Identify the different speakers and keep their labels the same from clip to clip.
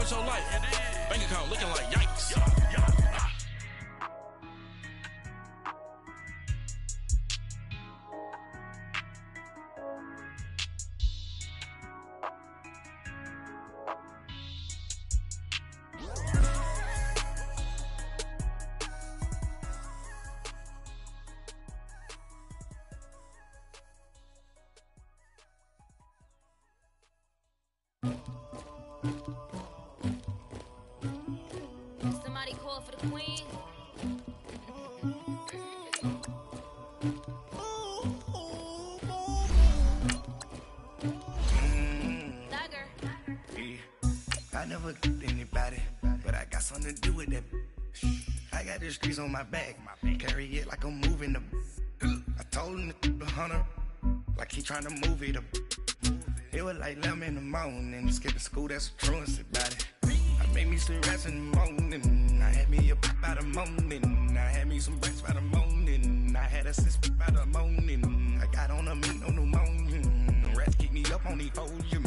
Speaker 1: First whole life. Bank account looking like yikes.
Speaker 2: Somebody call for the queen. Dagger.
Speaker 3: I never anybody, but I got something to do with that. I got the streets on my back, carry it like I'm moving the. I told him the hunter, like he trying to move it up. It was like 11 in the morning, skipping school, that's a truancy about it. I made me some rats in the morning, I had me a pop by the morning, I had me some breaks by the morning, I had a sis by the morning, I got on a meat, no pneumonia, the rats keep me up on the podium,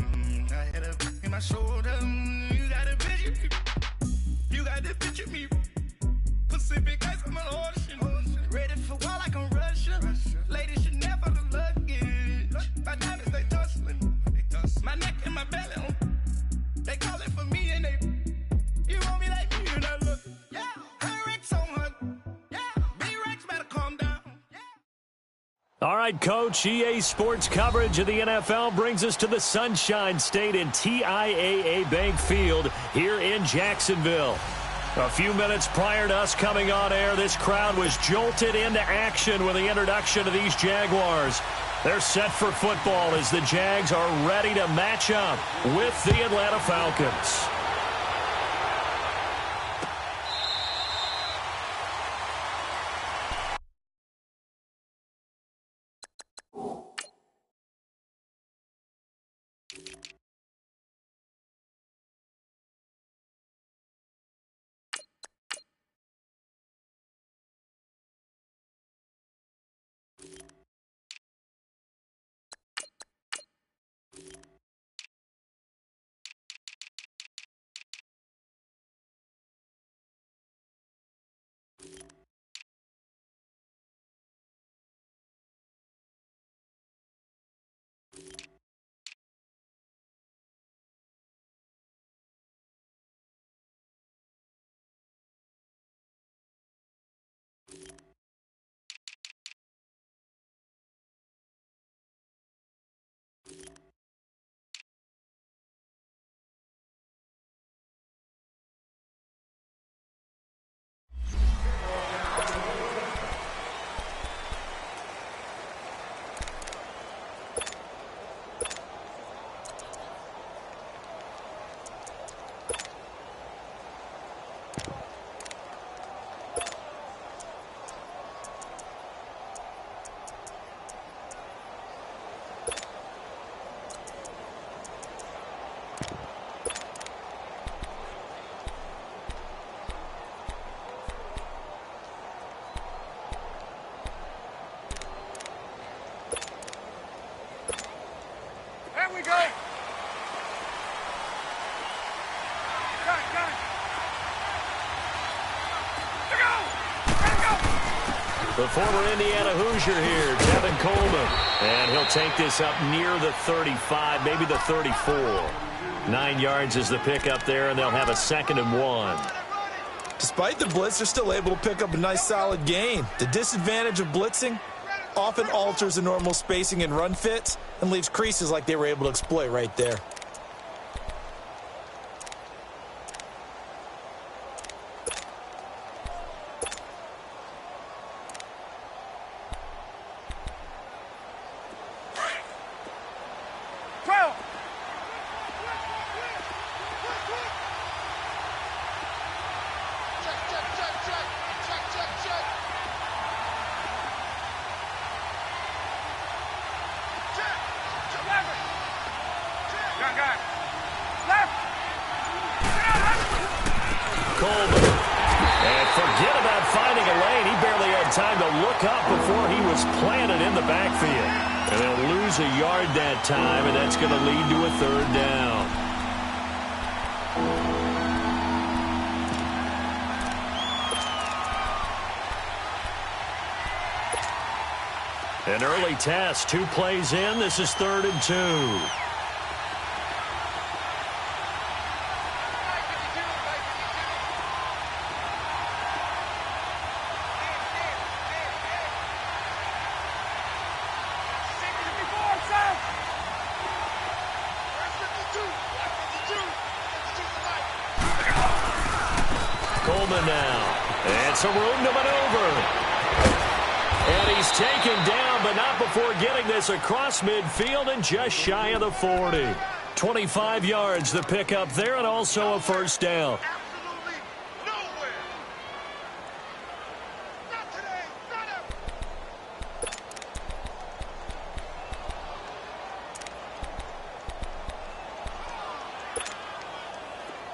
Speaker 3: I had a in my shoulder, you got a picture, you got the picture me, Pacific ice, I'm an ocean, ready for war like I'm Russian, ladies should never the luggage, my diamonds they tussling. My neck and my belly on. They calling for me and they. You want me like me and I look. Yeah. Her Rex on her. Yeah. B-Rex better calm down. Yeah.
Speaker 4: All right, Coach. EA Sports coverage of the NFL brings us to the Sunshine State in TIAA Bank Field here in Jacksonville. A few minutes prior to us coming on air, this crowd was jolted into action with the introduction of these Jaguars. They're set for football as the Jags are ready to match up with the Atlanta Falcons. The former Indiana Hoosier here, Tevin Coleman. And he'll take this up near the 35, maybe the 34. 9 yards is the pickup there, and they'll have a 2nd and 1.
Speaker 5: Despite the blitz, they're still able to pick up a nice solid gain. The disadvantage of blitzing often alters the normal spacing and run fits and leaves creases like they were able to exploit right there.
Speaker 4: Coleman. And forget about finding a lane. He barely had time to look up before he was planted in the backfield. And they'll lose a yard that time, and that's going to lead to a 3rd down. An early test, 2 plays in. This is 3rd and 2. Coleman now. And some room to maneuver. And he's taken down, but not before getting this across midfield and just shy of the 40. 25 yards the pickup there, and also a first down.
Speaker 1: Absolutely nowhere. Not today. Not ever.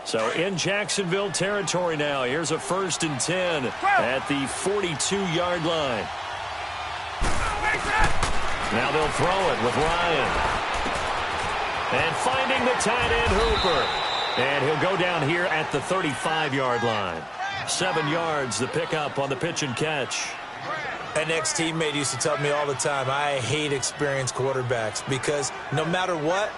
Speaker 4: So in Jacksonville territory now. Here's a 1st and 10 at the 42-yard line. Now they'll throw it with Ryan. And finding the tight end Hooper. And he'll go down here at the 35-yard line. 7 yards the pickup on the pitch and catch.
Speaker 5: An ex-teammate used to tell me all the time, I hate experienced quarterbacks because no matter what,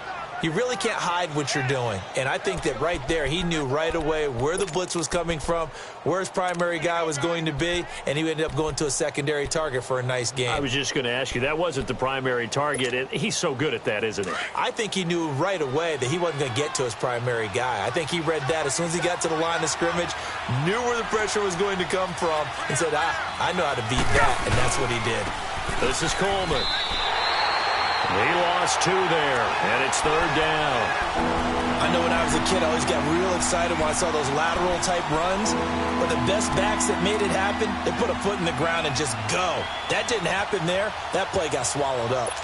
Speaker 5: you really can't hide what you're doing. And I think that right there, he knew right away where the blitz was coming from, where his primary guy was going to be, and he ended up going to a secondary target for a nice game.
Speaker 4: I was just going to ask you, that wasn't the primary target. And he's so good at that, isn't he?
Speaker 5: I think he knew right away that he wasn't going to get to his primary guy. I think he read that as soon as he got to the line of scrimmage, knew where the pressure was going to come from, and said, I know how to beat that, and that's what he did.
Speaker 4: This is Coleman. He lost 2 there, and it's 3rd down.
Speaker 5: I know when I was a kid, I always got real excited when I saw those lateral-type runs. But the best backs that made it happen, they put a foot in the ground and just go. That didn't happen there. That play got swallowed up.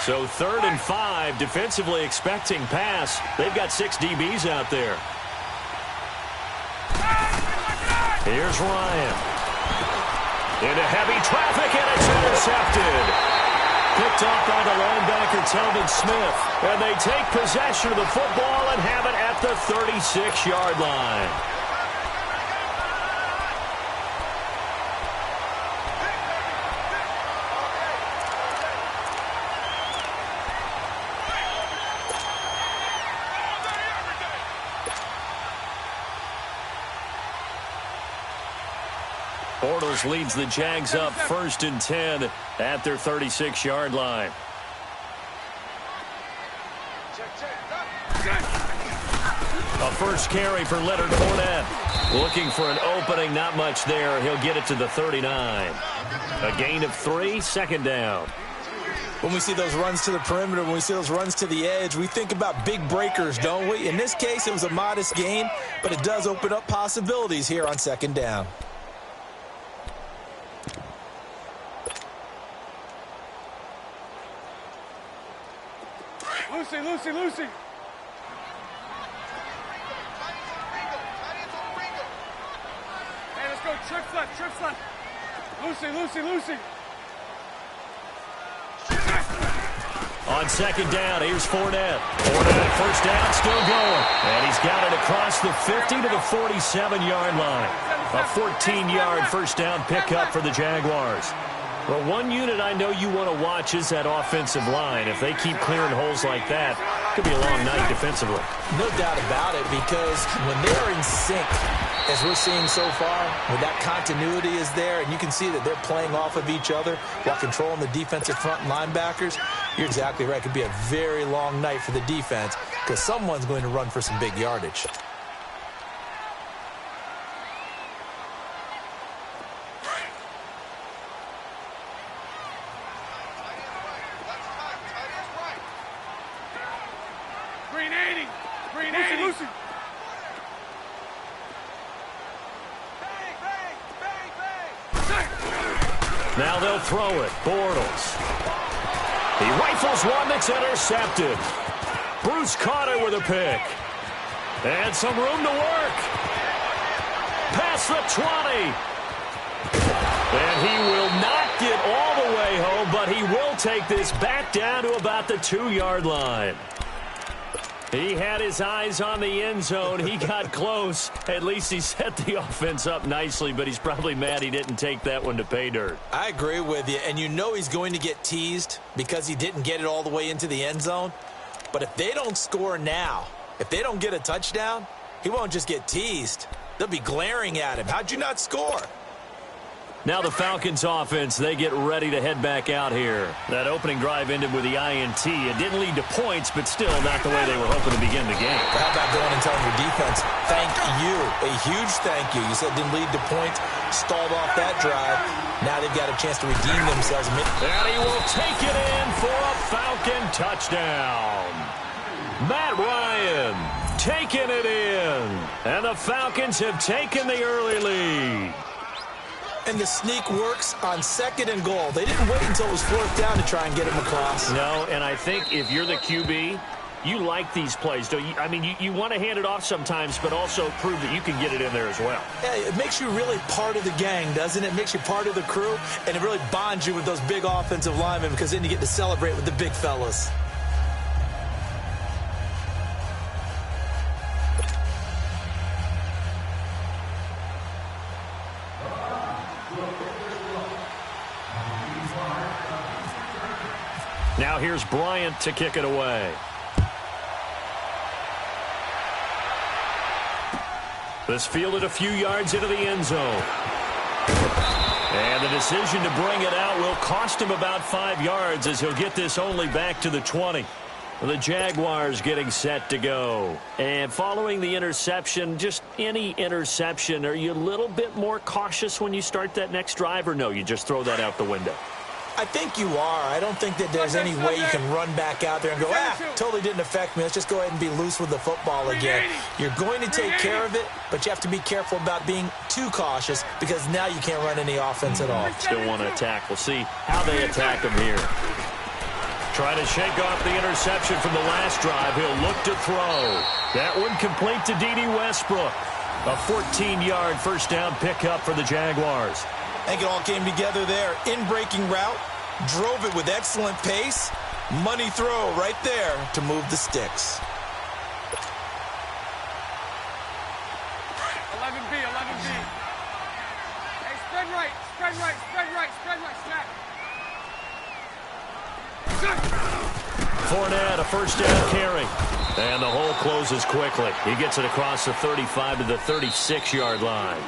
Speaker 4: So 3rd and 5, defensively expecting pass. They've got 6 DBs out there. Here's Ryan. Into heavy traffic, and it's intercepted. Picked off by the linebacker, Telvin Smith. And they take possession of the football and have it at the 36-yard line. Bortles leads the Jags up 1st and 10 at their 36-yard line. A first carry for Leonard Fournette. Looking for an opening, not much there. He'll get it to the 39. A gain of 3, 2nd down.
Speaker 5: When we see those runs to the perimeter, when we see those runs to the edge, we think about big breakers, don't we? In this case, it was a modest gain, but it does open up possibilities here on 2nd down.
Speaker 1: Lucy. Hey, let's go. Trips left. Lucy.
Speaker 4: On 2nd down, here's Fournette. Fournette, 1st down, still going. And he's got it across the 50 to the 47-yard line. A 14-yard first down pickup for the Jaguars. Well, one unit I know you want to watch is that offensive line. If they keep clearing holes like that, it could be a long night defensively.
Speaker 5: No doubt about it, because when they're in sync, as we're seeing so far, when that continuity is there, and you can see that they're playing off of each other while controlling the defensive front linebackers, you're exactly right. It could be a very long night for the defense because someone's going to run for some big yardage.
Speaker 1: Lucy.
Speaker 4: Now they'll throw it. Bortles. He rifles one that's intercepted. Bruce Carter with a pick. And some room to work. Past the 20. And he will not get all the way home, but he will take this back down to about the 2-yard line. He had his eyes on the end zone. He got close. At least he set the offense up nicely, but he's probably mad he didn't take that one to pay dirt.
Speaker 5: I agree with you, and you know he's going to get teased because he didn't get it all the way into the end zone. But if they don't score now, if they don't get a touchdown, he won't just get teased. They'll be glaring at him. How'd you not score?
Speaker 4: Now the Falcons offense, they get ready to head back out here. That opening drive ended with the INT. It didn't lead to points, but still not the way they were hoping to begin the game.
Speaker 5: How about going and telling your defense, thank you, a huge thank you. You said it didn't lead to points, stalled off that drive. Now they've got a chance to redeem themselves.
Speaker 4: And he will take it in for a Falcon touchdown. Matt Ryan taking it in. And the Falcons have taken the early lead.
Speaker 5: And the sneak works on 2nd and goal. They didn't wait until it was 4th down to try and get him across.
Speaker 4: No, and I think if you're the QB, you like these plays, don't you? I mean, you want to hand it off sometimes, but also prove that you can get it in there as well.
Speaker 5: Yeah, it makes you really part of the gang, doesn't it? It makes you part of the crew, and it really bonds you with those big offensive linemen because then you get to celebrate with the big fellas.
Speaker 4: Now here's Bryant to kick it away. This fielded a few yards into the end zone. And the decision to bring it out will cost him about 5 yards as he'll get this only back to the 20. The Jaguars getting set to go. And following the interception, just any interception, are you a little bit more cautious when you start that next drive, or no, you just throw that out the window?
Speaker 5: I think you are. I don't think that there's any way you can run back out there and go, totally didn't affect me. Let's just go ahead and be loose with the football again. You're going to take care of it, but you have to be careful about being too cautious because now you can't run any offense at all.
Speaker 4: Still want to attack. We'll see how they attack him here. Try to shake off the interception from the last drive. He'll look to throw. That one complete to D.D. Westbrook. A 14-yard first down pickup for the Jaguars.
Speaker 5: I think it all came together there. In-breaking route, drove it with excellent pace. Money throw right there to move the sticks.
Speaker 1: 11B, 11B. Hey, spread right, spread right, spread right, spread right, snap.
Speaker 4: Fournette, a first down carry. And the hole closes quickly. He gets it across the 35 to the 36-yard line.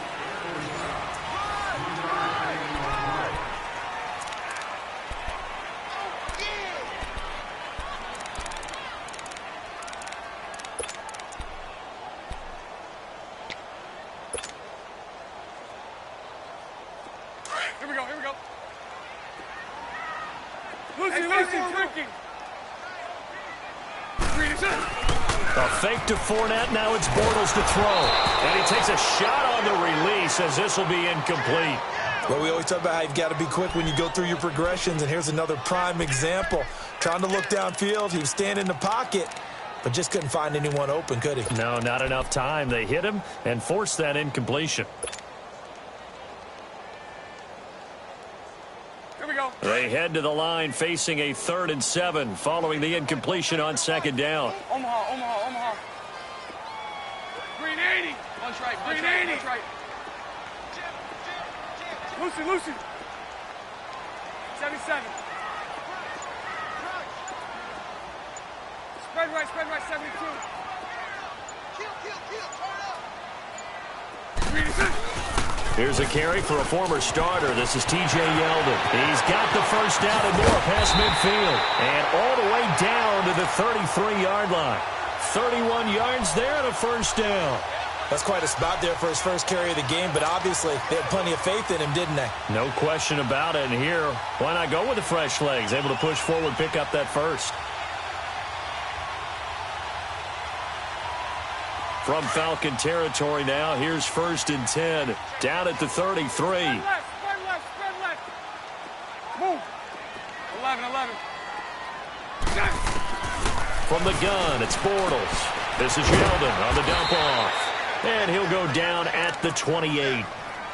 Speaker 4: A fake to Fournette. Now it's Bortles to throw. And he takes a shot on the release as this will be incomplete.
Speaker 5: Well, we always talk about how you've got to be quick when you go through your progressions, and here's another prime example. Trying to look downfield, he was standing in the pocket, but just couldn't find anyone open, could he?
Speaker 4: No, not enough time. They hit him and forced that incompletion.
Speaker 1: Here we go.
Speaker 4: They head to the line facing a 3rd and 7 following the incompletion on 2nd down.
Speaker 1: Omaha, Omaha, Omaha. Green 80. Lunch right, Green 80. Lunch right. Lucy, Lucy. 77. Spread right, 72. Green 6.
Speaker 4: Here's a carry for a former starter. This is T.J. Yeldon. He's got the first down and more past midfield. And all the way down to the 33-yard line. 31 yards there and a first down.
Speaker 5: That's quite a spot there for his first carry of the game, but obviously they had plenty of faith in him, didn't they?
Speaker 4: No question about it. And here, why not go with the fresh legs? Able to push forward, pick up that first. From Falcon territory now, here's 1st and 10. Down at the 33.
Speaker 1: Spread left, spread left. Move. 11.
Speaker 4: From the gun, it's Bortles. This is Yeldon on the dump off. And he'll go down at the 28.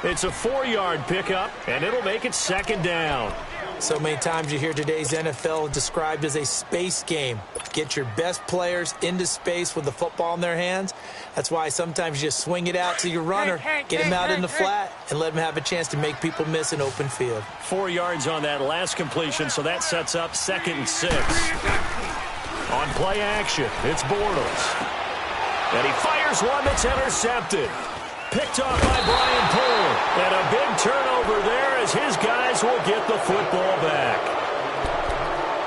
Speaker 4: It's a 4-yard pickup, and it'll make it 2nd down.
Speaker 5: So many times you hear today's NFL described as a space game. Get your best players into space with the football in their hands. That's why sometimes you just swing it out to your runner, get him out in the flat, and let him have a chance to make people miss an open field.
Speaker 4: 4 yards on that last completion, so that sets up 2nd and 6. On play action, it's Bortles. And he fires one that's intercepted. Picked off by Brian Poole. And a big turnover there as his guys will get the football back.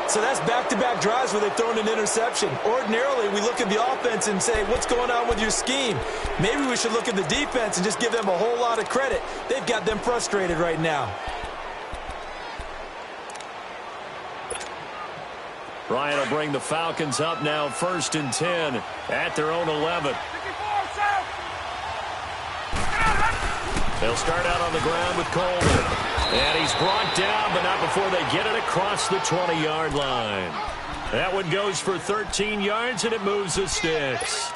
Speaker 5: So that's back-to-back drives where they've thrown an interception. Ordinarily, we look at the offense and say, what's going on with your scheme? Maybe we should look at the defense and just give them a whole lot of credit. They've got them frustrated right now.
Speaker 4: Ryan will bring the Falcons up now 1st and 10 at their own 11. They'll start out on the ground with Coleman. And he's brought down, but not before they get it across the 20-yard line. That one goes for 13 yards, and it moves the sticks.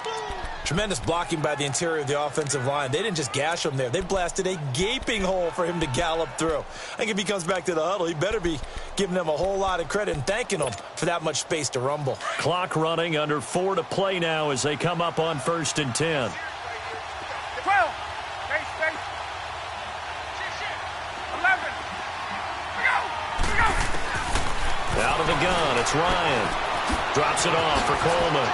Speaker 5: Tremendous blocking by the interior of the offensive line. They didn't just gash him there. They blasted a gaping hole for him to gallop through. I think if he comes back to the huddle, he better be giving them a whole lot of credit and thanking them for that much space to rumble.
Speaker 4: Clock running, under 4 to play now as they come up on 1st and 10.
Speaker 1: 12.
Speaker 4: Out of the gun, it's Ryan. Drops it off for Coleman.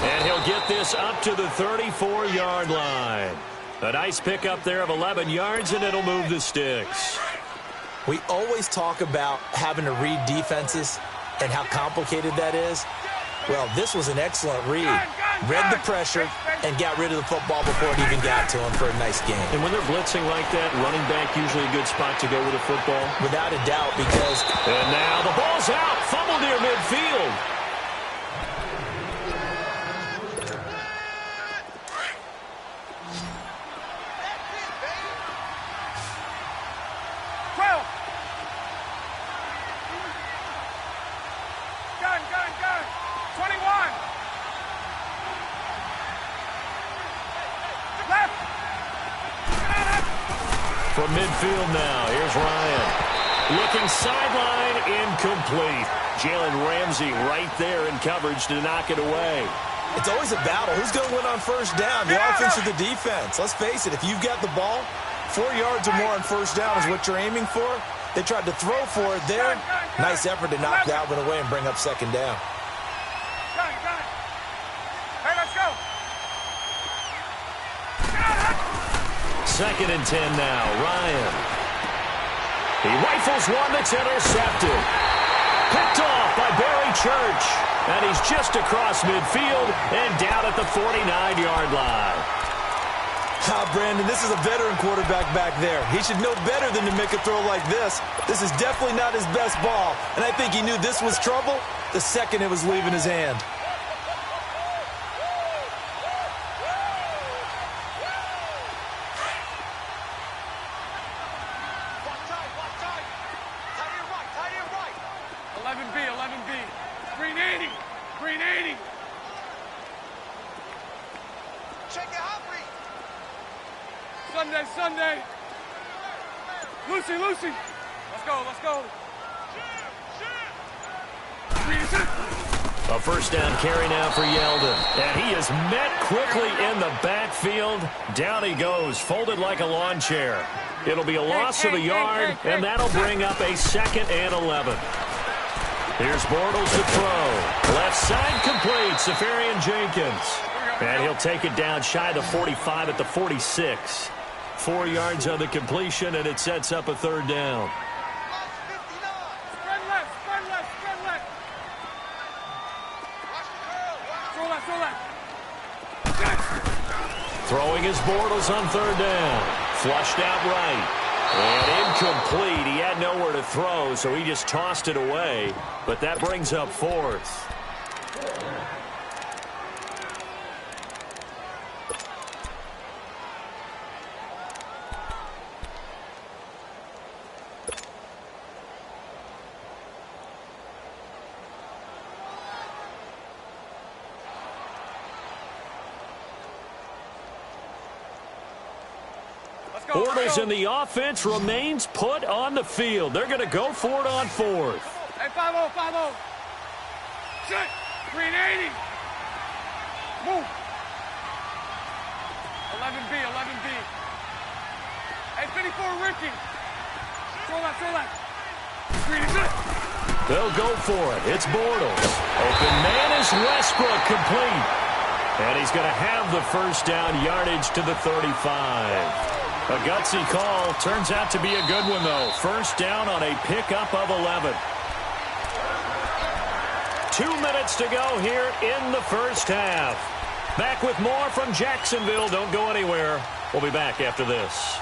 Speaker 4: And he'll get this up to the 34-yard line. A nice pickup there of 11 yards, and it'll move the sticks.
Speaker 5: We always talk about having to read defenses and how complicated that is. Well, this was an excellent read. Read the pressure and got rid of the football before it even got to him for a nice game.
Speaker 4: And when they're blitzing like that, running back usually a good spot to go with the football?
Speaker 5: Without a doubt, because...
Speaker 4: And now the ball's out. Fumble near midfield.
Speaker 1: Gun. 21. Left.
Speaker 4: From midfield now, here's Ryan. Looking sideline, incomplete. Jalen Ramsey right there in coverage to knock it away.
Speaker 5: It's always a battle. Who's going to win on 1st down, the offense or the defense? Let's face it, if you've got the ball, 4 yards or more on 1st down is what you're aiming for. They tried to throw for it there. Nice effort to knock Dalvin away and bring up 2nd down.
Speaker 1: Gun. Hey, let's go.
Speaker 4: 2nd and 10 now, Ryan. He rifles one that's intercepted. Picked off by Barry Church. And he's just across midfield and down at the 49-yard line.
Speaker 5: Brandon, this is a veteran quarterback back there. He should know better than to make a throw like this. This is definitely not his best ball. And I think he knew this was trouble the second it was leaving his hand.
Speaker 1: Sunday. Lucy. Let's go.
Speaker 4: A 1st down carry now for Yeldon. And he is met quickly in the backfield. Down he goes, folded like a lawn chair. It'll be a loss of a yard, and that'll bring up a 2nd and 11. Here's Bortles to throw. Left side complete, Safarian Jenkins. And he'll take it down shy of the 45 at the 46. 4 yards on the completion, and it sets up a 3rd down.
Speaker 1: Spread left. Throw left.
Speaker 4: Throwing his Bortles on 3rd down. Flushed out right. And incomplete. He had nowhere to throw, so he just tossed it away. But that brings up 4th.
Speaker 1: Let's
Speaker 4: Bortles in the offense remains put on the field. They're going to go for it on fourth.
Speaker 1: Hey, 5-0, 5-0. Set. Green 80. Move. 11B, 11B. Hey, 54, Ricky. Throw that. Green is it.
Speaker 4: They'll go for it. It's Bortles. Open man is Westbrook, complete. And he's going to have the first down, yardage to the 35. A gutsy call. Turns out to be a good one, though. First down on a pickup of 11. 2 minutes to go here in the first half. Back with more from Jacksonville. Don't go anywhere. We'll be back after this.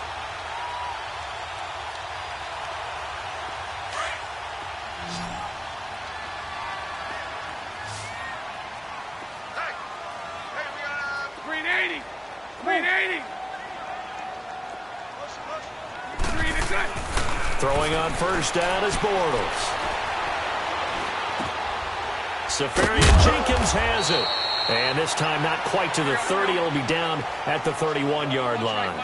Speaker 1: Green 80. Green 80. Green is it.
Speaker 4: Throwing on first down is Bortles. Safarian Jenkins has it. And this time not quite to the 30. It'll be down at the 31-yard line.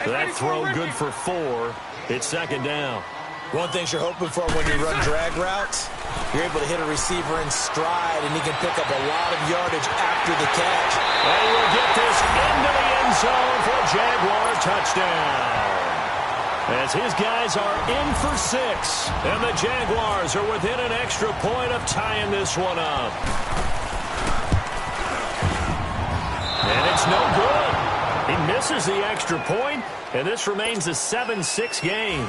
Speaker 4: That throw good for 4. It's second down.
Speaker 5: One thing you're hoping for when you run drag routes, you're able to hit a receiver in stride, and he can pick up a lot of yardage after the catch.
Speaker 4: And he will get this into the end zone for a Jaguar touchdown. As his guys are in for 6, and the Jaguars are within an extra point of tying this one up. And it's no good. He misses the extra point, and this remains a 7-6 game.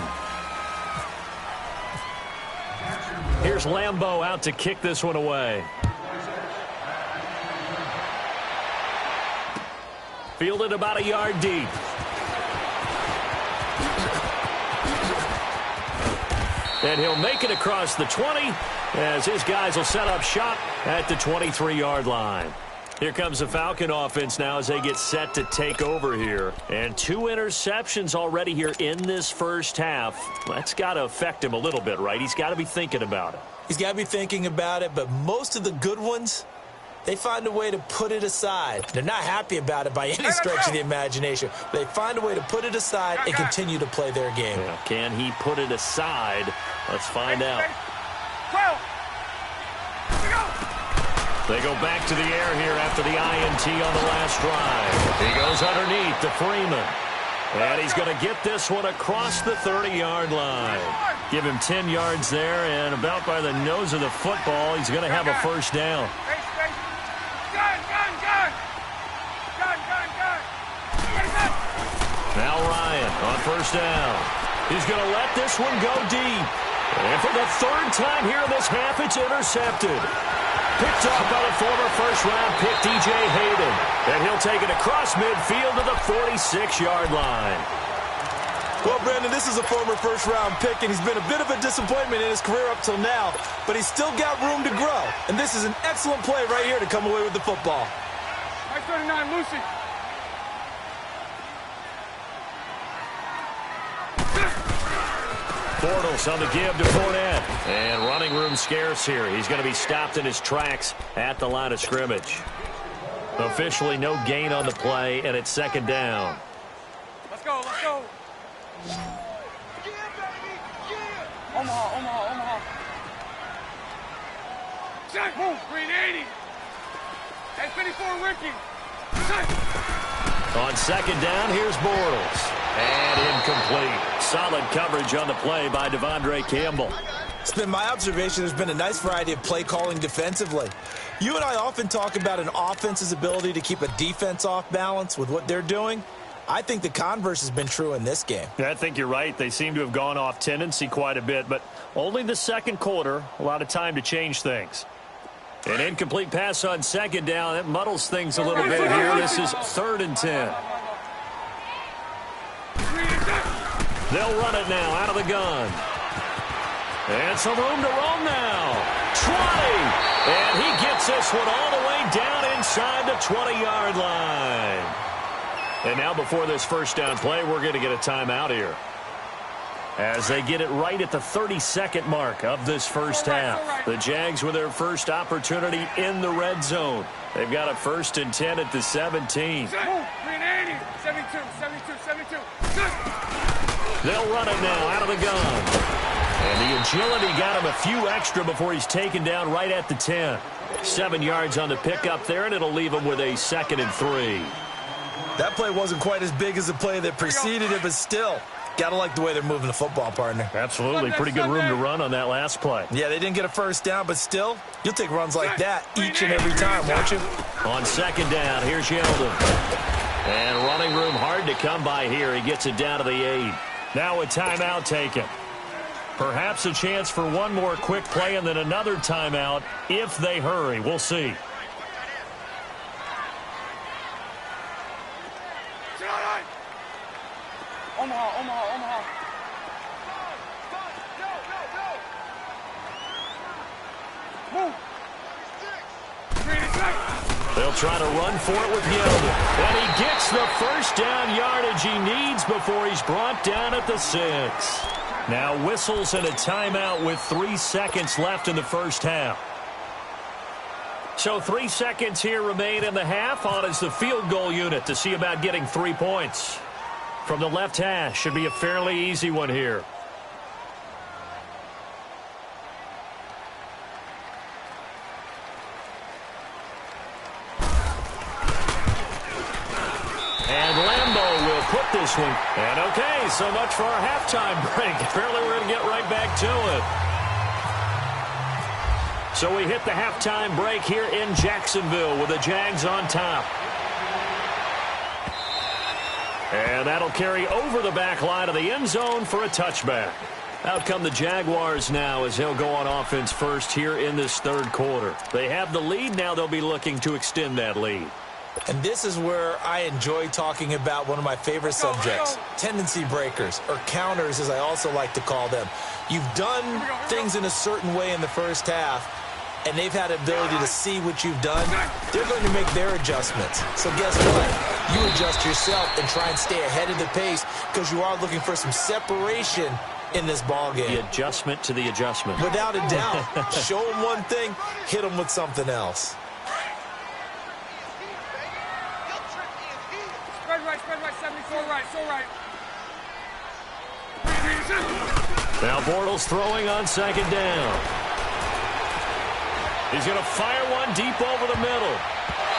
Speaker 4: Here's Lambeau out to kick this one away. Fielded about a yard deep. And he'll make it across the 20 as his guys will set up shop at the 23-yard line. Here comes the Falcon offense now as they get set to take over here. And 2 interceptions already here in this first half. That's got to affect him a little bit, right? He's got to be thinking about it.
Speaker 5: He's got to be thinking about it, but most of the good ones, they find a way to put it aside. They're not happy about it by any stretch of the imagination. They find a way to put it aside and continue to play their game.
Speaker 4: Yeah, can he put it aside? Let's find out.
Speaker 1: 12.
Speaker 4: They go back to the air here after the INT on the last drive. He goes underneath to Freeman. And he's going to get this one across the 30-yard line. Give him 10 yards there, and about by the nose of the football, he's going to have a first down. Now Ryan on first down. He's going to let this one go deep. And for the 3rd time here in this half, it's intercepted. Picked off by the former first-round pick, DJ Hayden. And he'll take it across midfield to the 46-yard line.
Speaker 6: Well, Brandon, this is a former first-round pick, and he's been a bit of a disappointment in his career up till now, but he's still got room to grow. And this is an excellent play right here to come away with the football.
Speaker 1: Right 39, Lucy.
Speaker 4: Bortles on the give to Fournette. And running room scarce here. He's going to be stopped in his tracks at the line of scrimmage. Officially no gain on the play, and it's second down.
Speaker 1: Let's go, let's go. Omaha. Set, move, green 80. Hey, 54, Ricky. Set.
Speaker 4: On second down, here's Bortles. And incomplete. Solid coverage on the play by Devondre Campbell.
Speaker 5: It's been my observation there's been a nice variety of play calling defensively. You and I often talk about an offense's ability to keep a defense off balance with what they're doing. I think the converse has been true in this game.
Speaker 4: I think you're right. They seem to have gone off tendency quite a bit, but only the second quarter, a lot of time to change things. An incomplete pass on second down. That muddles things a little bit here. This is 3rd and 10. They'll run it now out of the gun. And some room to roam now. 20. And he gets this one all the way down inside the 20-yard line. And now before this first down play, we're going to get a timeout here. As they get it right at the 32nd mark of this first half. The Jags with their first opportunity in the red zone. They've got a 1st and 10 at the 17.
Speaker 1: Green 80. 72.
Speaker 4: They'll run it now out of the gun. And the agility got him a few extra before he's taken down right at the 10. 7 yards on the pickup there, and it'll leave him with a 2nd and 3.
Speaker 5: That play wasn't quite as big as the play that preceded it, but still, got to like the way they're moving the football, partner.
Speaker 4: Absolutely. Pretty good room to run on that last play.
Speaker 5: Yeah, they didn't get a first down, but still, you'll take runs like that each and every time, won't you?
Speaker 4: On 2nd down, here's Yeldon. And running room hard to come by here. He gets it down to the 8. Now a timeout taken. Perhaps a chance for one more quick play and then another timeout if they hurry. We'll see.
Speaker 1: Omaha. Move.
Speaker 4: They'll try to run for it with Yeldon. And he gets the first down yardage he needs before he's brought down at the 6. Now whistles and a timeout with 3 seconds left in the first half. So 3 seconds here remain in the half. On is the field goal unit to see about getting 3 points. From the left hash, should be a fairly easy one here. And Lambeau will put this one. And okay, so much for our halftime break. Apparently we're going to get right back to it. So we hit the halftime break here in Jacksonville with the Jags on top. And that'll carry over the back line of the end zone for a touchback. Out come the Jaguars now as they'll go on offense first here in this third quarter. They have the lead. Now they'll be looking to extend that lead.
Speaker 5: And this is where I enjoy talking about one of my favorite subjects, tendency breakers, or counters as I also like to call them. You've done things in a certain way in the first half, and they've had the ability to see what you've done. They're going to make their adjustments. So guess what? You adjust yourself and try and stay ahead of the pace because you are looking for some separation in this ball game.
Speaker 4: The adjustment to the adjustment.
Speaker 5: Without a doubt. Show them one thing, hit them with something else.
Speaker 1: Spread right, 74 right, so right.
Speaker 4: Now Bortles throwing on 2nd down. He's going to fire one deep over the middle.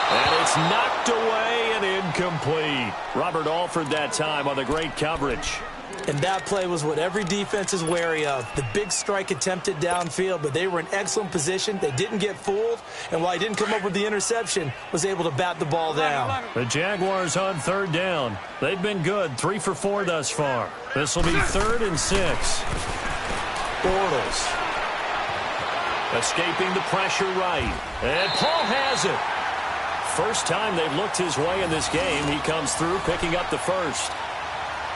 Speaker 4: And it's knocked away and incomplete. Robert Alford that time on the great coverage.
Speaker 5: And that play was what every defense is wary of. The big strike attempted downfield, but they were in excellent position. They didn't get fooled, and while he didn't come up with the interception, was able to bat the ball down.
Speaker 4: The Jaguars on 3rd down. They've been good, 3 for 4 thus far. This will be 3rd and 6. Bortles escaping the pressure right. And Paul has it. First time they've looked his way in this game. He comes through, picking up the first.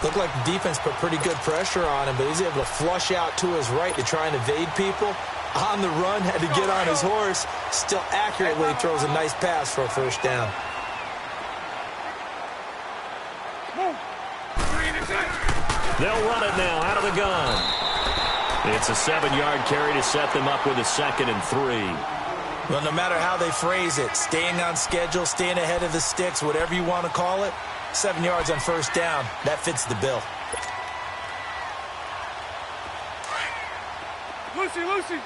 Speaker 5: Looked like the defense put pretty good pressure on him, but he's able to flush out to his right to try and evade people. On the run, had to get on his horse. Still accurately throws a nice pass for a first down.
Speaker 4: They'll run it now out of the gun. It's a 7-yard carry to set them up with a 2nd and 3.
Speaker 5: Well, no matter how they phrase it, staying on schedule, staying ahead of the sticks, whatever you want to call it, 7 yards on first down, that fits the bill.
Speaker 1: Lucy.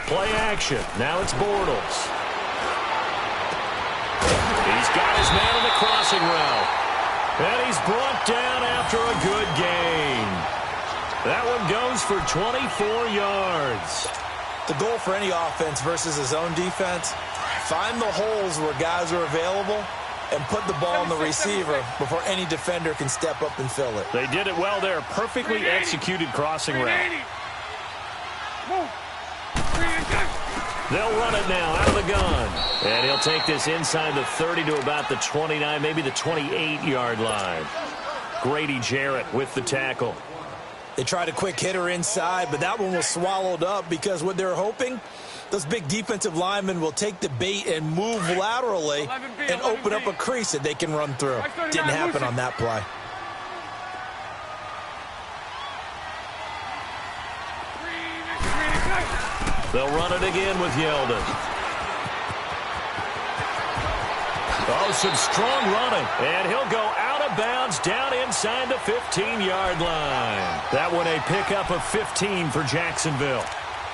Speaker 4: Play action. Now it's Bortles. He's got his man on the crossing route. And he's brought down after a good gain. That one goes for 24 yards.
Speaker 5: The goal for any offense versus his own defense, find the holes where guys are available and put the ball on the receiver before any defender can step up and fill it.
Speaker 4: They did it well there. Perfectly executed crossing route. They'll run it now out of the gun. And he'll take this inside the 30 to about the 29, maybe the 28-yard line. Grady Jarrett with the tackle.
Speaker 5: They tried a quick hitter inside, but that one was swallowed up because what they're hoping, those big defensive linemen will take the bait and move laterally and open up a crease that they can run through. Didn't happen on that play.
Speaker 4: They'll run it again with Yeldon. Oh, some strong running. And he'll go out of bounds down inside the 15-yard line. That one a pickup of 15 for Jacksonville.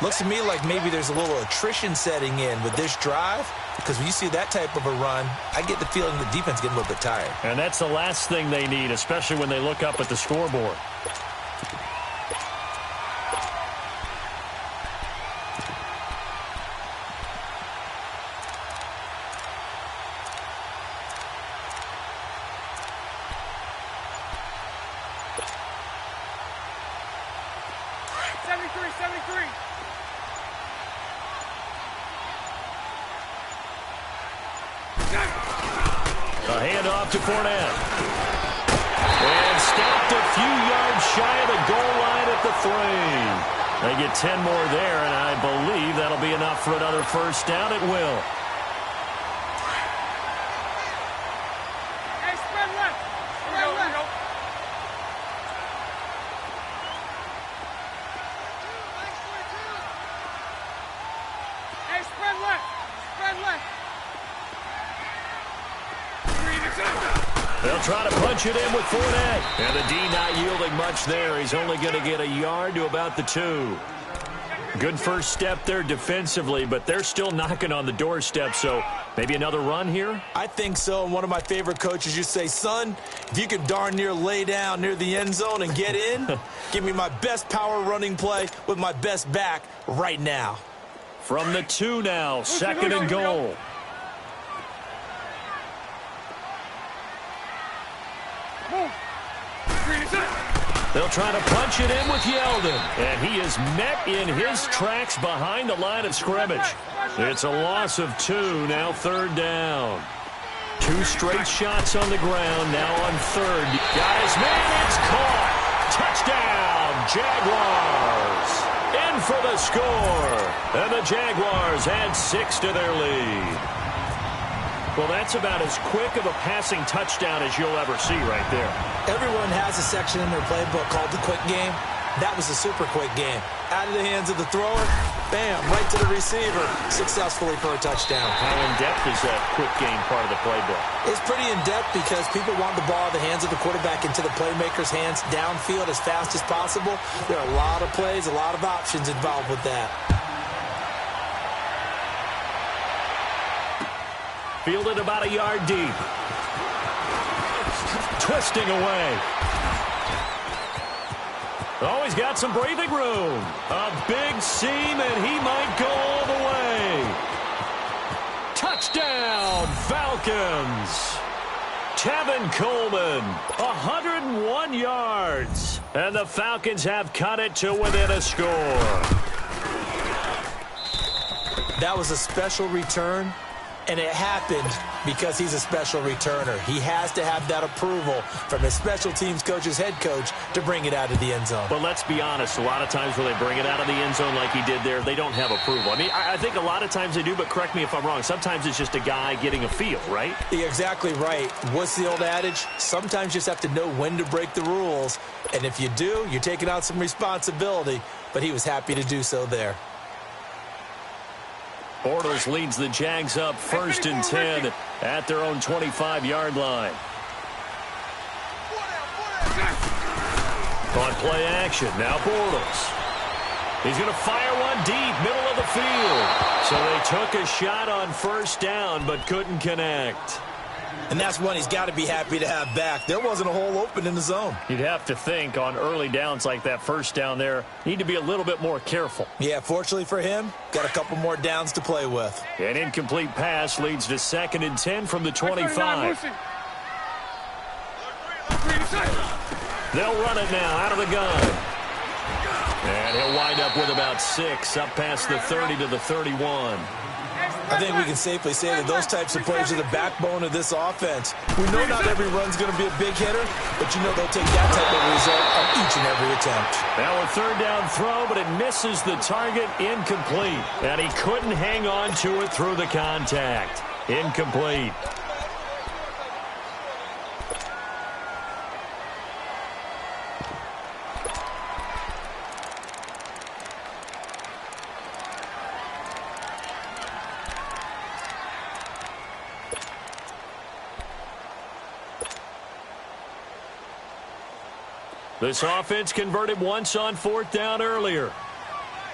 Speaker 5: Looks to me like maybe there's a little attrition setting in with this drive, because when you see that type of a run, I get the feeling the defense getting a little bit tired.
Speaker 4: And that's the last thing they need, especially when they look up at the scoreboard. A handoff to Fournette. And stopped a few yards shy of the goal line at the 3. They get 10 more there, and I believe that'll be enough for another first down. It will.
Speaker 1: Hey, spread left. Spread left. Hey, spread left. Spread left.
Speaker 4: They'll try to punch it in with Fournette. And the D not yielding much there. He's only going to get a yard to about the 2. Good first step there defensively, but they're still knocking on the doorstep, so maybe another run here?
Speaker 5: I think so. And one of my favorite coaches used to say, son, if you could darn near lay down near the end zone and get in, give me my best power running play with my best back right now.
Speaker 4: From the 2 now, second and goal. They'll try to punch it in with Yeldon. And he is met in his tracks behind the line of scrimmage. It's a loss of 2, now third down. 2 straight shots on the ground, now on third. Got his man, it's caught. Touchdown, Jaguars. In for the score. And the Jaguars add 6 to their lead. Well, that's about as quick of a passing touchdown as you'll ever see right there.
Speaker 5: Everyone has a section in their playbook called the quick game. That was a super quick game. Out of the hands of the thrower, bam, right to the receiver, successfully for a touchdown.
Speaker 4: How in-depth is that quick game part of the playbook?
Speaker 5: It's pretty in-depth because people want the ball in the hands of the quarterback into the playmaker's hands downfield as fast as possible. There are a lot of plays, a lot of options involved with that.
Speaker 4: Fielded about a yard deep. Twisting away. Oh, he's got some breathing room. A big seam, and he might go all the way. Touchdown, Falcons. Tevin Coleman, 101 yards. And the Falcons have cut it to within a score.
Speaker 5: That was a special return. And it happened because he's a special returner. He has to have that approval from his special teams coach's head coach to bring it out of the end zone.
Speaker 4: But let's be honest, a lot of times when they bring it out of the end zone like he did there, they don't have approval. I mean, I think a lot of times they do, but correct me if I'm wrong. Sometimes it's just a guy getting a feel, right?
Speaker 5: You're exactly right. What's the old adage? Sometimes you just have to know when to break the rules. And if you do, you're taking out some responsibility. But he was happy to do so there.
Speaker 4: Bortles leads the Jags up 1st and 10 at their own 25-yard line. On play action, now Bortles. He's going to fire one deep, middle of the field. So they took a shot on first down, but couldn't connect.
Speaker 5: And that's one he's got to be happy to have back. There wasn't a hole open in the zone.
Speaker 4: You'd have to think on early downs like that first down there, need to be a little bit more careful.
Speaker 5: Yeah, fortunately for him, got a couple more downs to play with.
Speaker 4: An incomplete pass leads to 2nd and 10 from the 25. They'll run it now out of the gun. And he'll wind up with about 6 up past the 30 to the 31.
Speaker 5: I think we can safely say that those types of plays are the backbone of this offense. We know not every run's going to be a big hitter, but you know they'll take that type of result on each and every attempt.
Speaker 4: Now a third down throw, but it misses the target, incomplete. And he couldn't hang on to it through the contact. Incomplete. This offense converted once on 4th down earlier.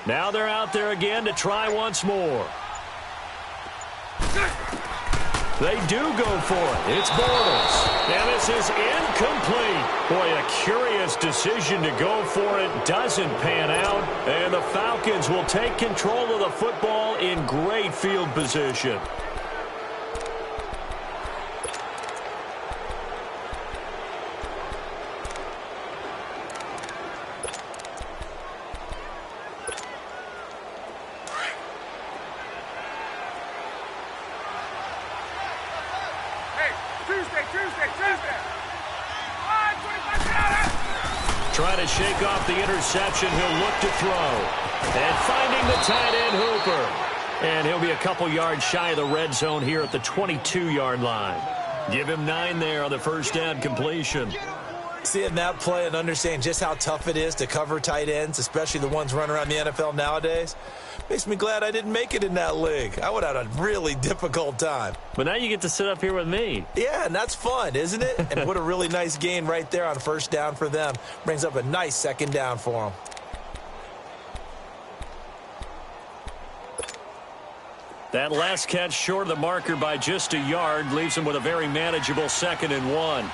Speaker 4: Now they're out there again to try once more. They do go for it. It's Bortles. And this is incomplete. Boy, a curious decision to go for it. Doesn't pan out. And the Falcons will take control of the football in great field position. Trying to shake off the interception. He'll look to throw. And finding the tight end Hooper. And he'll be a couple yards shy of the red zone here at the 22-yard line. Give him 9 there on the first down completion.
Speaker 5: Seeing that play and understanding just how tough it is to cover tight ends, especially the ones running around the NFL nowadays, makes me glad I didn't make it in that league. I would have had a really difficult time.
Speaker 4: But now you get to sit up here with me.
Speaker 5: Yeah, and that's fun, isn't it? And what a really nice gain right there on first down for them. Brings up a nice second down for them.
Speaker 4: That last catch short of the marker by just a yard leaves him with a very manageable 2nd and 1.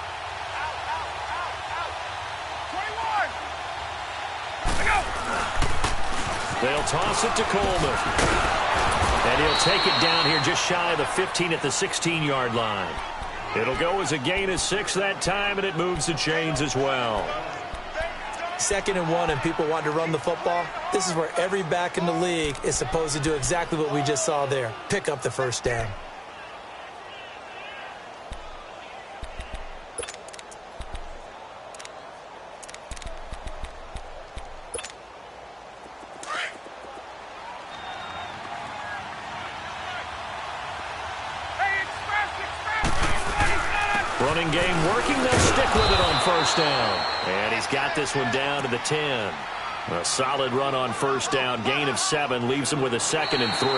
Speaker 4: They'll toss it to Coleman. And he'll take it down here just shy of the 15 at the 16-yard line. It'll go as a gain of 6 that time, and it moves the chains as well.
Speaker 5: 2nd and 1, and people want to run the football. This is where every back in the league is supposed to do exactly what we just saw there. Pick up the first down.
Speaker 4: Running game working. They'll stick with it on first down. And he's got this one down to the 10. A solid run on first down. Gain of 7 leaves him with a 2nd and 3.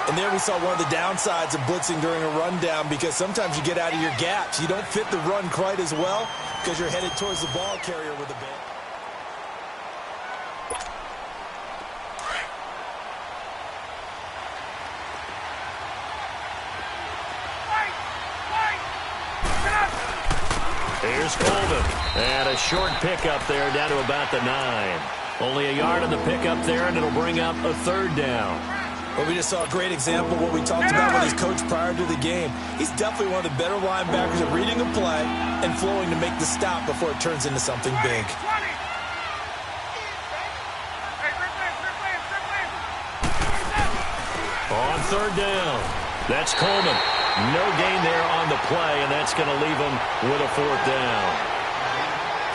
Speaker 5: And there we saw one of the downsides of blitzing during a rundown, because sometimes you get out of your gaps. You don't fit the run quite as well because you're headed towards the ball carrier with a bit.
Speaker 4: Here's Coleman. And a short pickup there down to about the 9. Only a yard on the pickup there, and it'll bring up a 3rd down.
Speaker 5: Well, we just saw a great example of what we talked about with his coach prior to the game. He's definitely one of the better linebackers at reading a play and flowing to make the stop before it turns into something big.
Speaker 4: On 3rd down, that's Coleman. No gain there on the play, and that's going to leave him with a 4th down.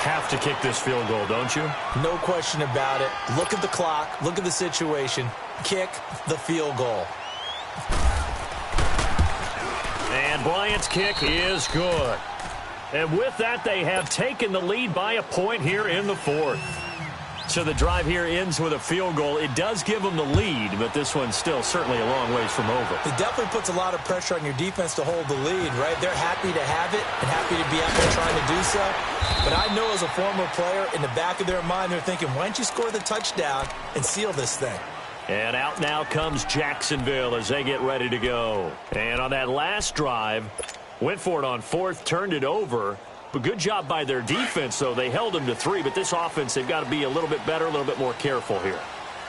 Speaker 4: Have to kick this field goal, don't you?
Speaker 5: No question about it. Look at the clock. Look at the situation. Kick the field goal.
Speaker 4: And Bryant's kick is good. And with that, they have taken the lead by a point here in the 4th. So the drive here ends with a field goal. It does give them the lead, but this one's still certainly a long ways from over.
Speaker 5: It definitely puts a lot of pressure on your defense to hold the lead, right? They're happy to have it and happy to be out there trying to do so. But I know as a former player, in the back of their mind, they're thinking, why don't you score the touchdown and seal this thing?
Speaker 4: And out now comes Jacksonville as they get ready to go. And on that last drive, went for it on 4th, turned it over. But good job by their defense, though. They held them to 3, but this offense, they've got to be a little bit better, a little bit more careful here.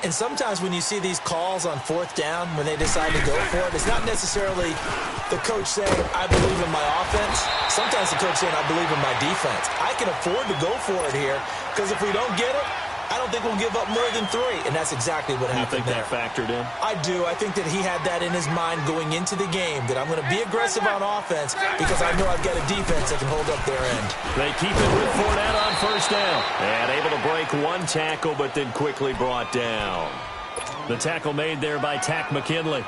Speaker 5: And sometimes when you see these calls on 4th down, when they decide to go for it, it's not necessarily the coach saying, I believe in my offense. Sometimes the coach saying, I believe in my defense. I can afford to go for it here, because if we don't get it, I don't think we'll give up more than 3. And that's exactly what happened there.
Speaker 4: You think that factored in?
Speaker 5: I do. I think that he had that in his mind going into the game, that I'm going to be aggressive on offense because I know I've got a defense that can hold up their end.
Speaker 4: They keep it with Fournette on first down. And able to break one tackle, but then quickly brought down. The tackle made there by Takk McKinley.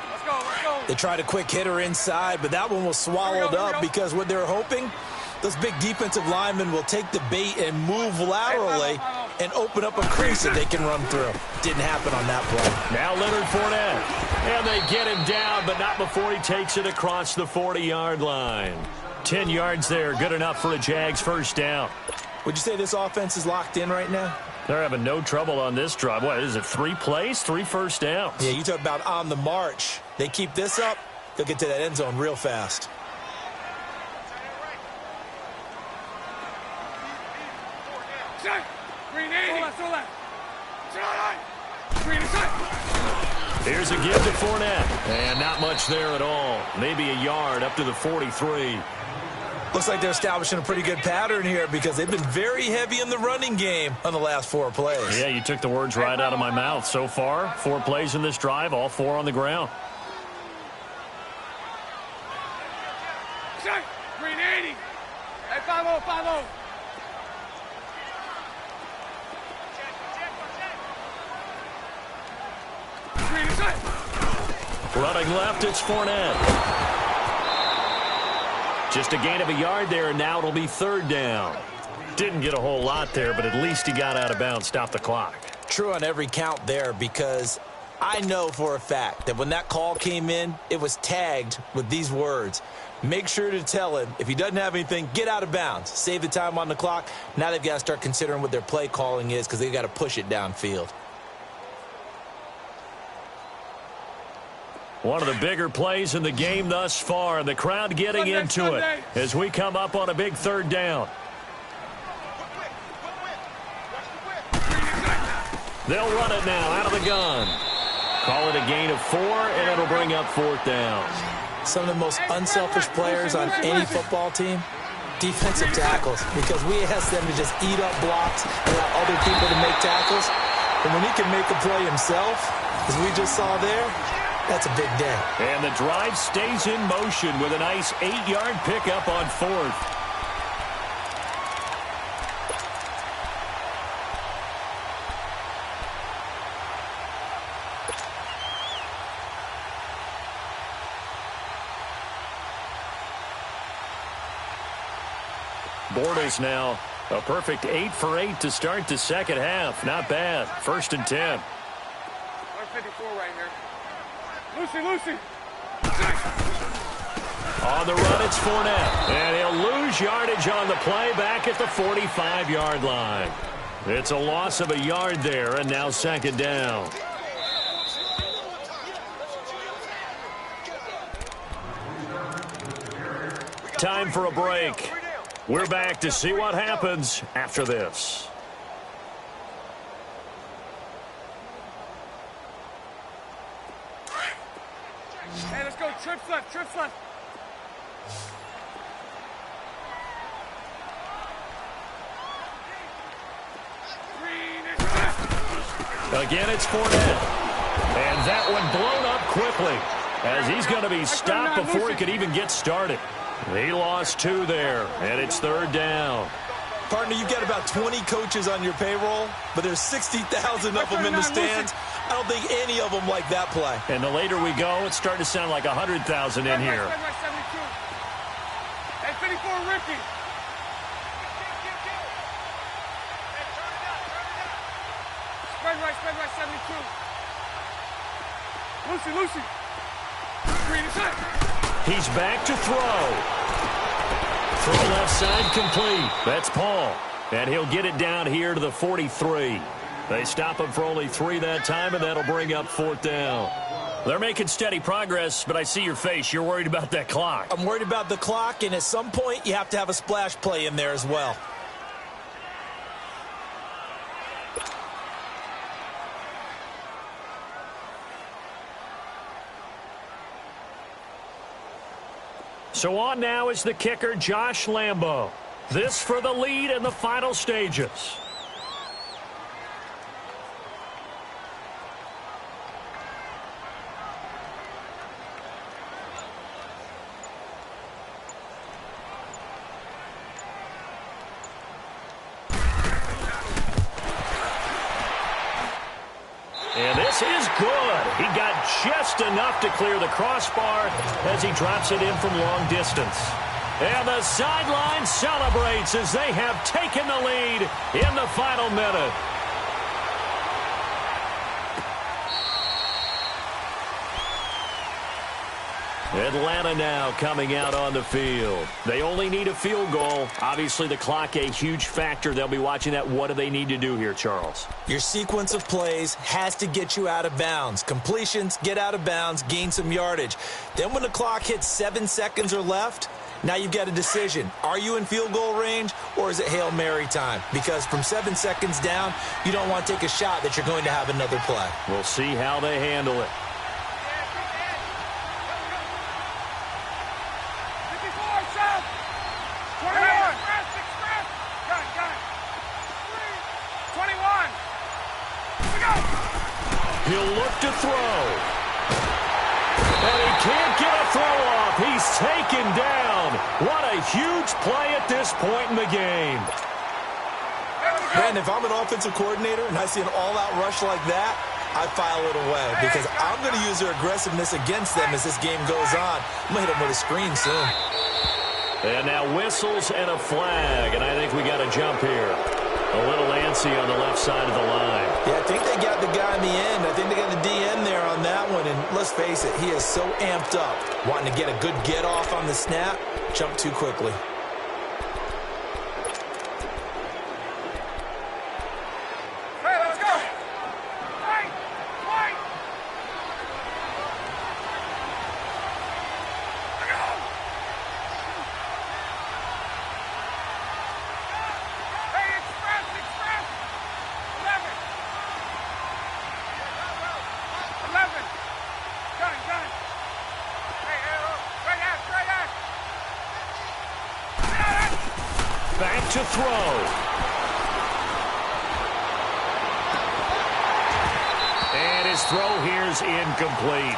Speaker 5: They tried a quick hitter inside, but that one was swallowed up because what they're hoping, those big defensive linemen will take the bait and move laterally and open up a crease that they can run through. Didn't happen on that play.
Speaker 4: Now Leonard Fournette. And they get him down, but not before he takes it across the 40-yard line. 10 yards there, good enough for a Jags first down.
Speaker 5: Would you say this offense is locked in right now?
Speaker 4: They're having no trouble on this drive. What is it, 3 plays, 3 first downs?
Speaker 5: Yeah, you talk about on the march. They keep this up, they'll get to that end zone real fast.
Speaker 1: Green 80. Green inside.
Speaker 4: Here's a give to Fournette. And not much there at all. Maybe a yard up to the 43.
Speaker 5: Looks like they're establishing a pretty good pattern here because they've been very heavy in the running game on the last 4 plays.
Speaker 4: Yeah, you took the words right out of my mouth. So far, 4 plays in this drive, all 4 on the ground.
Speaker 1: Green 80. Hey, 5-0, 5-0. Green inside.
Speaker 4: Running left, it's Fournette. Just a gain of a yard there, and now it'll be 3rd down. Didn't get a whole lot there, but at least he got out of bounds, stopped the clock.
Speaker 5: True on every count there because I know for a fact that when that call came in, it was tagged with these words. Make sure to tell him, if he doesn't have anything, get out of bounds. Save the time on the clock. Now they've got to start considering what their play calling is because they've got to push it downfield.
Speaker 4: One of the bigger plays in the game thus far, and the crowd getting into it as we come up on a big 3rd down. They'll run it now out of the gun. Call it a gain of 4, and it'll bring up 4th down.
Speaker 5: Some of the most unselfish players on any football team, defensive tackles, because we ask them to just eat up blocks and allow other people to make tackles. And when he can make a play himself, as we just saw there, that's a big day.
Speaker 4: And the drive stays in motion with a nice 8-yard pickup on 4th. Bortles now a perfect 8 for 8 to start the second half. Not bad. 1st and 10.
Speaker 1: 154 right here. Lucy.
Speaker 4: On the run, it's Fournette. And he'll lose yardage on the play back at the 45-yard line. It's a loss of a yard there, and now 2nd down. Time for a break. We're back to see what happens after this.
Speaker 1: Hey, let's go. Trips left. Green is left.
Speaker 4: Again, it's Fournette. And that one blown up quickly as he's going to be stopped before he could even get started. He lost 2 there, and it's 3rd down.
Speaker 5: Partner, you've got about 20 coaches on your payroll, but there's 60,000 of them in the stands. I don't think any of them like that play.
Speaker 4: And the later we go, it's starting to sound like 100,000 in here.
Speaker 1: Right, 72. Hey, 54, Ricky. Spread right, 72. Lucy. Green inside.
Speaker 4: He's back to throw. Throw left side complete. That's Paul. And he'll get it down here to the 43. They stop him for only 3 that time, and that'll bring up 4th down. They're making steady progress, but I see your face. You're worried about that clock.
Speaker 5: I'm worried about the clock, and at some point, you have to have a splash play in there as well.
Speaker 4: So on now is the kicker, Josh Lambo. This for the lead in the final stages. And this is good. He got just enough to clear the crossbar as he drops it in from long distance. And the sideline celebrates as they have taken the lead in the final minute. Atlanta now coming out on the field. They only need a field goal. Obviously, the clock a huge factor. They'll be watching that. What do they need to do here, Charles?
Speaker 5: Your sequence of plays has to get you out of bounds. Completions, get out of bounds, gain some yardage. Then when the clock hits 7 seconds or left, now you've got a decision. Are you in field goal range, or is it Hail Mary time? Because from 7 seconds down, you don't want to take a shot that you're going to have another play.
Speaker 4: We'll see how they handle it.
Speaker 1: 21.
Speaker 4: He'll look to throw. And he can't get a throw off. He's taken down. What a huge play at this point in the game.
Speaker 6: Man, if I'm an offensive coordinator and I see an all-out rush like that, I file it away because I'm going to use their aggressiveness against them as this game goes on. I'm going to hit them with a screen soon.
Speaker 4: And now whistles and a flag, and I think we got a jump here. A little antsy on the left side of the line.
Speaker 6: Yeah, I think they got the guy in the end. I think they got the DN there on that one, and let's face it, he is so amped up, wanting to get a good get-off on the snap, jump too quickly.
Speaker 4: Back to throw. And his throw here's incomplete.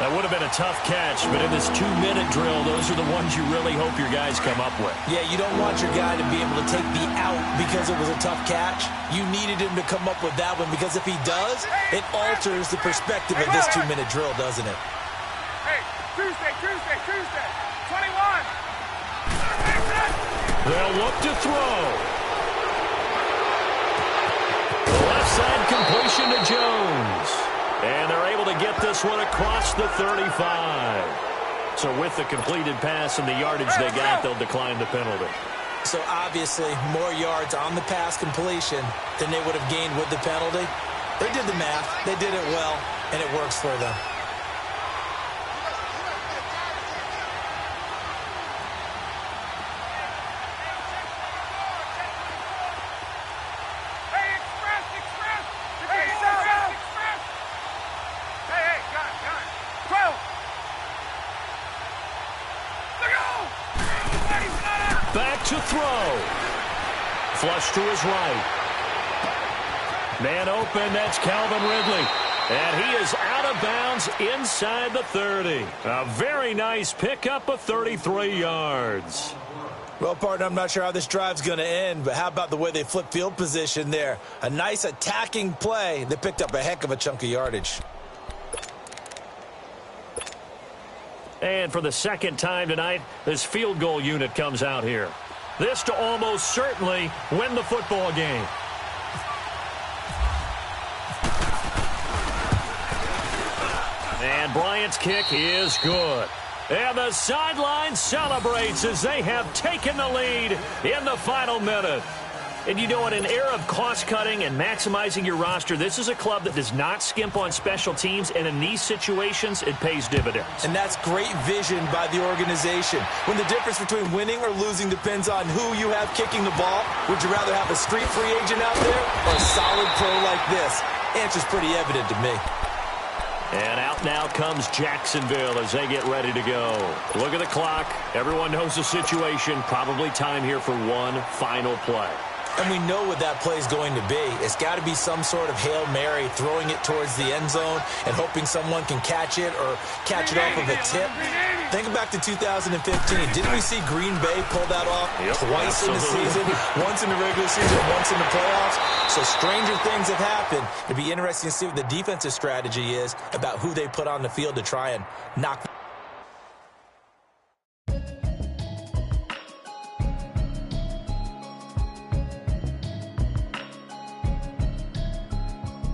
Speaker 4: That would have been a tough catch, but in this 2-minute drill, those are the ones you really hope your guys come up with.
Speaker 5: Yeah, you don't want your guy to be able to take the out because it was a tough catch. You needed him to come up with that one because if he does, it alters the perspective of this 2-minute drill, doesn't it?
Speaker 1: Hey, Tuesday, 21.
Speaker 4: They'll look to throw. Left side completion to Jones. And they're able to get this one across the 35. So with the completed pass and the yardage they got, they'll decline the penalty.
Speaker 5: So obviously more yards on the pass completion than they would have gained with the penalty. They did the math. They did it well, and it works for them.
Speaker 4: Back to throw. Flush to his right. Man open, that's Calvin Ridley. And he is out of bounds inside the 30. A very nice pickup of 33 yards.
Speaker 5: Well, partner, I'm not sure how this drive's going to end, but how about the way they flip field position there? A nice attacking play. They picked up a heck of a chunk of yardage.
Speaker 4: And for the second time tonight, this field goal unit comes out here. This to almost certainly win the football game. And Bryant's kick is good. And the sideline celebrates as they have taken the lead in the final minute. And you know, in an era of cost-cutting and maximizing your roster, this is a club that does not skimp on special teams, and in these situations, it pays dividends.
Speaker 5: And that's great vision by the organization. When the difference between winning or losing depends on who you have kicking the ball, would you rather have a street free agent out there or a solid pro like this? Answer's pretty evident to me.
Speaker 4: And out now comes Jacksonville as they get ready to go. Look at the clock. Everyone knows the situation. Probably time here for one final play.
Speaker 5: And we know what that play is going to be. It's got to be some sort of Hail Mary, throwing it towards the end zone and hoping someone can catch it or catch it off of a tip. Think back to 2015. Didn't we see Green Bay pull that off twice in the season? Once in the regular season, once in the playoffs. So stranger things have happened. It'd be interesting to see what the defensive strategy is about who they put on the field to try and knock.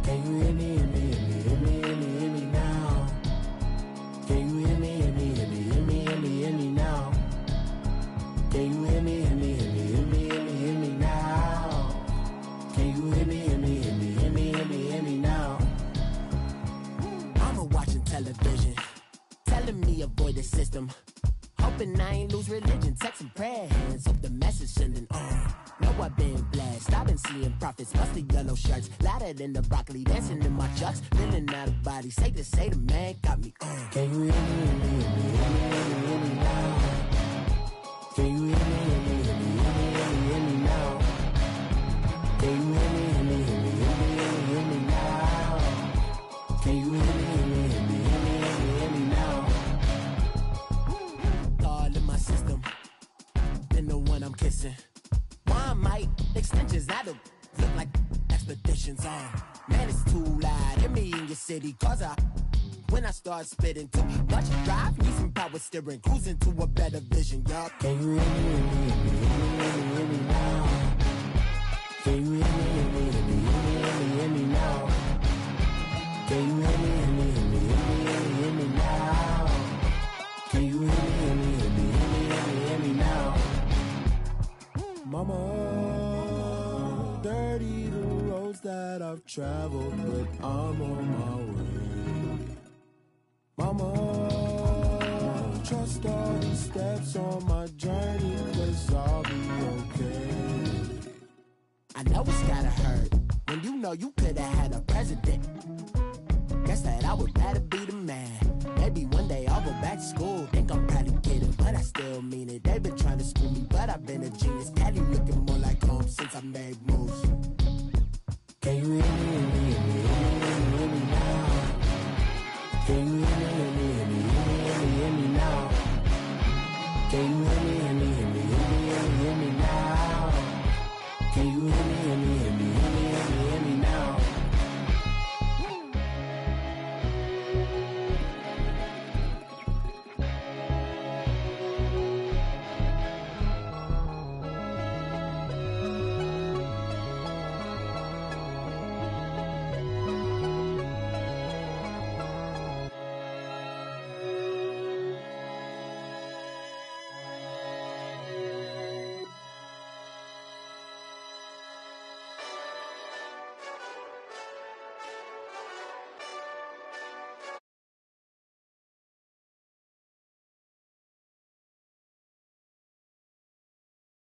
Speaker 7: Hear me now. Can you hear me vision. Telling me avoid the system. Hoping I ain't lose religion. Texting prayer hands, hope the message sending on. Know I've been blessed. I've been seeing prophets, busted yellow shirts. Louder than the broccoli, dancing in my chucks. Feeling out of body. Say the man got me on. Can you hear me, hear me, hear me, hear me now? Can you hear me, hear me, hear me, hear me now? Can you hear me, hear me, hear me, hear me now? Can you hear me, hear me, hear me, hear me now? God in my system, then the one I'm kissing. Why might extensions that'll look like expeditions on? Man, it's too loud. Hear me in your city, cause when I start spitting too much drive, need some power steering, cruising to a better vision, y'all. Can you hear me, hear me, hear me, hear me now? Can you hear me, hear me, hear me, hear me now? Can you hear me, hear me, hear me, hear me now? Can you hear me, hear me, hear me, hear me now? Mama, dirty the roads that I've traveled, but I'm on my way. Mama, trust all these steps on my journey, 'cause I'll be okay. I know it's gotta hurt when you know you could've had a president. Guess that I would rather be the man. Maybe one day I'll go back to school. Think I'm probably kidding, but I still mean it. They've been trying to school me, but I've been a genius. Cali looking more like home since I made moves. Can you hear me?